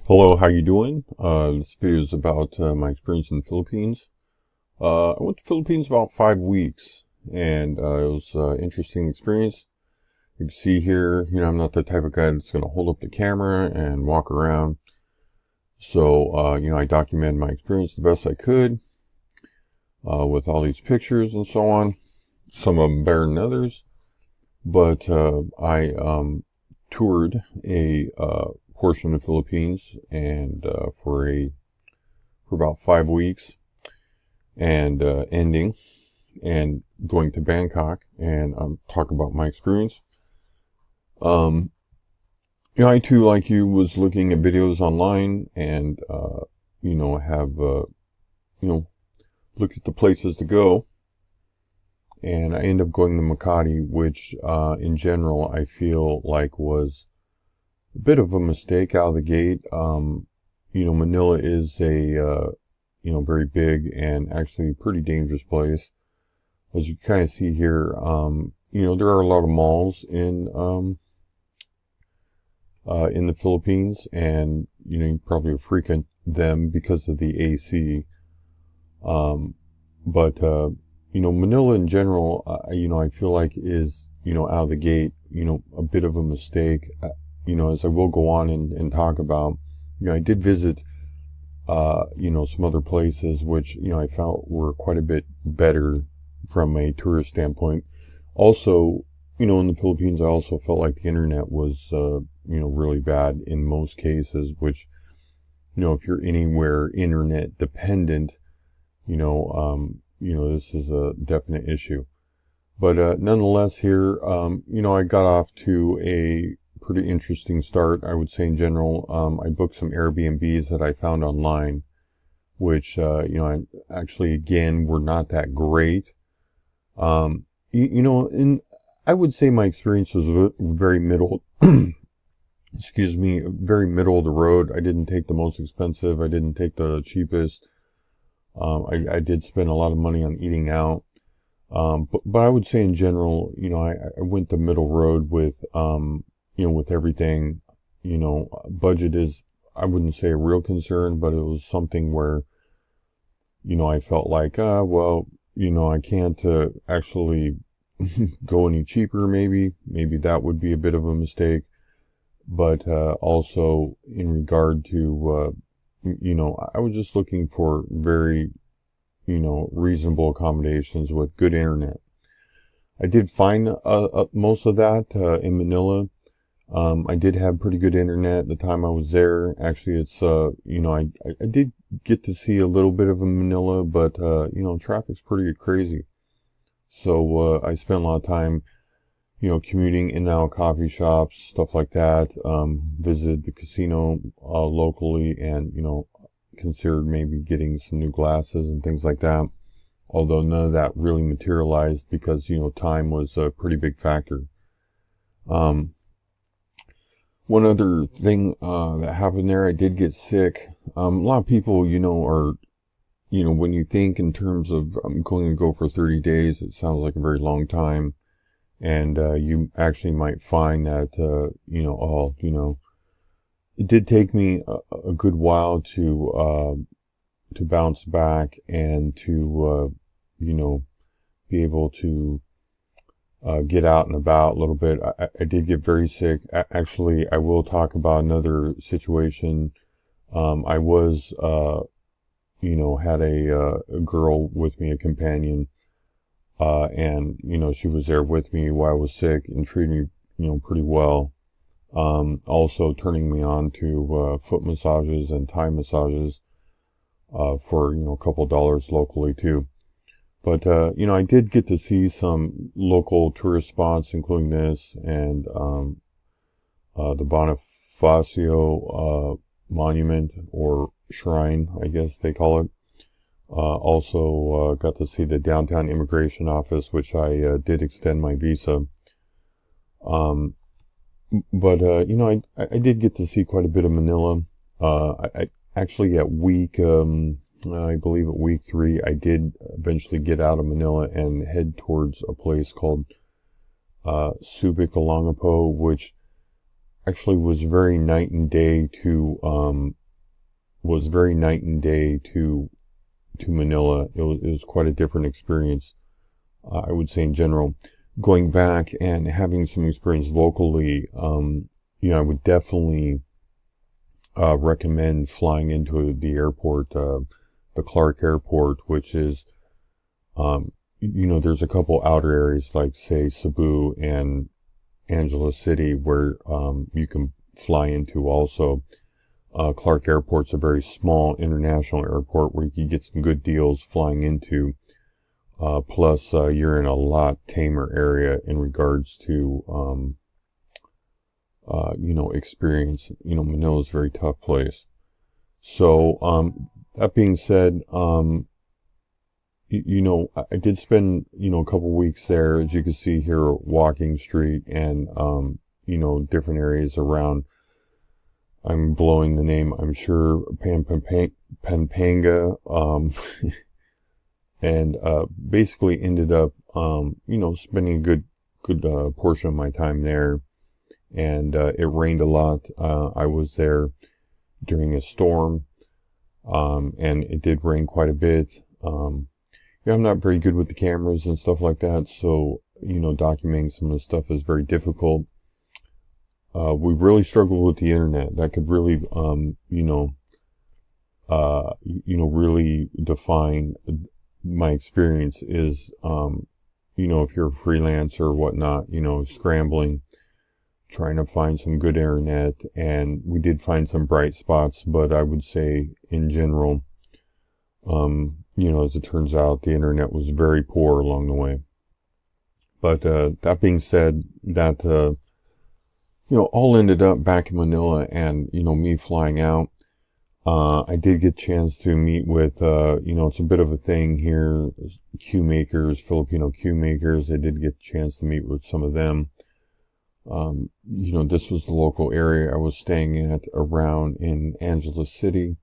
Hello, how you doing? This video is about my experience in the Philippines. I went to the Philippines about 5 weeks, and it was an interesting experience. You can see here, I'm not the type of guy that's going to hold up the camera and walk around. So, I documented my experience the best I could with all these pictures and so on. Some of them better than others, but I toured a portion of the Philippines and for about 5 weeks and ending and going to Bangkok and talk about my experience. Um, I too, like you, was looking at videos online and have looked at the places to go. And I ended up going to Makati, which in general I feel like was a bit of a mistake out of the gate. Manila is a very big and actually pretty dangerous place. As you kind of see here, there are a lot of malls in the Philippines, and you probably frequent them because of the AC. But Manila in general, I feel like is out of the gate, a bit of a mistake. As I will go on and talk about, I did visit some other places which, I felt were quite a bit better from a tourist standpoint. Also, in the Philippines, I also felt like the internet was, really bad in most cases, which, if you're anywhere internet dependent, this is a definite issue. But, nonetheless here, I got off to a pretty interesting start, I would say in general. I booked some Airbnbs that I found online, which, actually, again, were not that great. And I would say my experience was very middle, excuse me, very middle of the road. I didn't take the most expensive. I didn't take the cheapest. I did spend a lot of money on eating out. But I would say in general, I went the middle road with, with everything. Budget is, I wouldn't say a real concern, but it was something where, I felt like, I can't actually go any cheaper, maybe. Maybe that would be a bit of a mistake. But also in regard to, I was just looking for very, reasonable accommodations with good internet. I did find most of that in Manila. I did have pretty good internet at the time I was there. Actually, it's, I did get to see a little bit of a Manila, but, traffic's pretty crazy. So, I spent a lot of time, commuting in and out of coffee shops, stuff like that. Visited the casino, locally and, considered maybe getting some new glasses and things like that. Although none of that really materialized because, time was a pretty big factor. One other thing that happened there, I did get sick. A lot of people, are, when you think in terms of I'm going to go for 30 days, it sounds like a very long time. And you actually might find that, it did take me a good while to bounce back and to, be able to get out and about a little bit. I did get very sick. Actually, I will talk about another situation. I was, had a girl with me, a companion, and, she was there with me while I was sick and treated me, pretty well. Also turning me on to, foot massages and Thai massages, for, a couple dollars locally too. But, I did get to see some local tourist spots, including this and, the Bonifacio, monument or shrine, I guess they call it. Also, got to see the downtown immigration office, which I, did extend my visa. But, I did get to see quite a bit of Manila. I actually at I believe at week 3, I did eventually get out of Manila and head towards a place called Subic, Olongapo, which actually was very night and day to Manila. It was quite a different experience, I would say in general. Going back and having some experience locally, I would definitely recommend flying into the airport, the Clark Airport, which is, there's a couple outer areas like, say, Cebu and Angeles City where you can fly into also. Clark Airport's a very small international airport where you can get some good deals flying into. Plus, you're in a lot tamer area in regards to, experience. Manila's a very tough place. So, that being said, I did spend, a couple weeks there, as you can see here, walking street and, different areas around. I'm blowing the name, I'm sure, Pampanga, and, basically ended up, spending a good portion of my time there. And, it rained a lot. I was there during a storm, and it did rain quite a bit. I'm not very good with the cameras and stuff like that, so, documenting some of the stuff is very difficult. We really struggled with the internet. That could really, really define my experience is, if you're a freelancer or whatnot, scrambling, trying to find some good internet, and we did find some bright spots, but I would say in general, as it turns out, the internet was very poor along the way. But, that being said, that, all ended up back in Manila and, me flying out. I did get a chance to meet with, it's a bit of a thing here, queue makers, Filipino queue makers. I did get a chance to meet with some of them. This was the local area I was staying at around in Angeles City.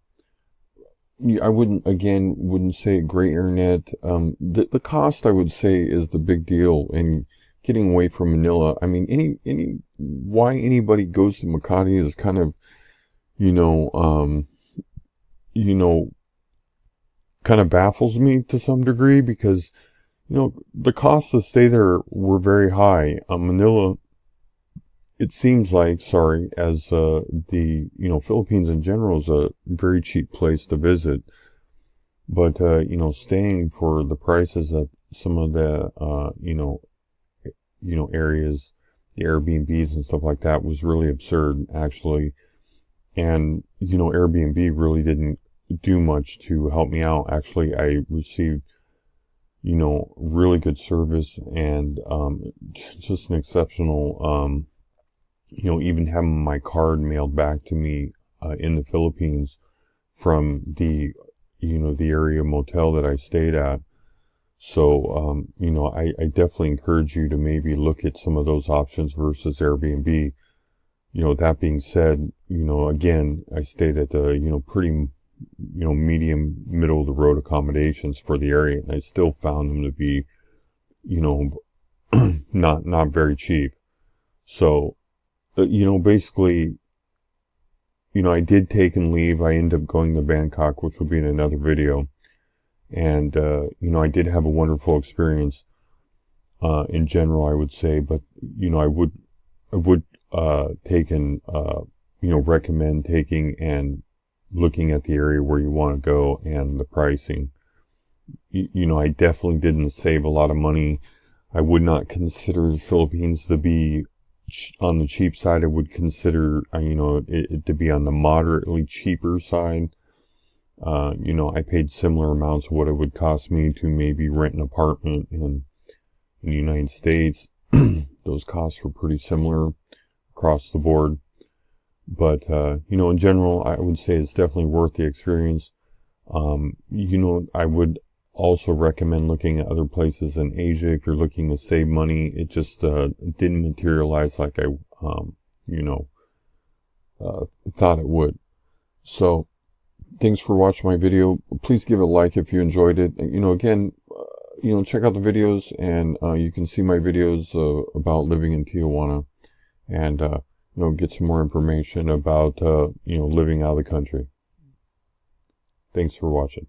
I wouldn't say great internet. The cost, I would say, is the big deal in getting away from Manila. I mean, why anybody goes to Makati is kind of, kind of baffles me to some degree because, the costs to stay there were very high. Manila, it seems like, as the Philippines in general is a very cheap place to visit, but staying for the prices at some of the areas, the Airbnbs and stuff like that was really absurd, actually. And Airbnb really didn't do much to help me out. Actually, I received really good service and just an exceptional even having my card mailed back to me in the Philippines from the the area motel that I stayed at. So I definitely encourage you to maybe look at some of those options versus Airbnb. That being said, again, I stayed at the pretty medium middle of the road accommodations for the area, and I still found them to be not very cheap. So basically, I did take and leave. I ended up going to Bangkok, which will be in another video. And, I did have a wonderful experience, in general, I would say, but, I would, take and, recommend taking and looking at the area where you want to go and the pricing. I definitely didn't save a lot of money. I would not consider the Philippines to be on the cheap side. I would consider, it to be on the moderately cheaper side. I paid similar amounts of what it would cost me to maybe rent an apartment in the United States. Those costs were pretty similar across the board. But, in general, I would say it's definitely worth the experience. I would also recommend looking at other places in Asia if you're looking to save money. It just didn't materialize like I thought it would. So thanks for watching my video. Please give it a like if you enjoyed it. Again, check out the videos, and you can see my videos about living in Tijuana. And get some more information about, living out of the country. Thanks for watching.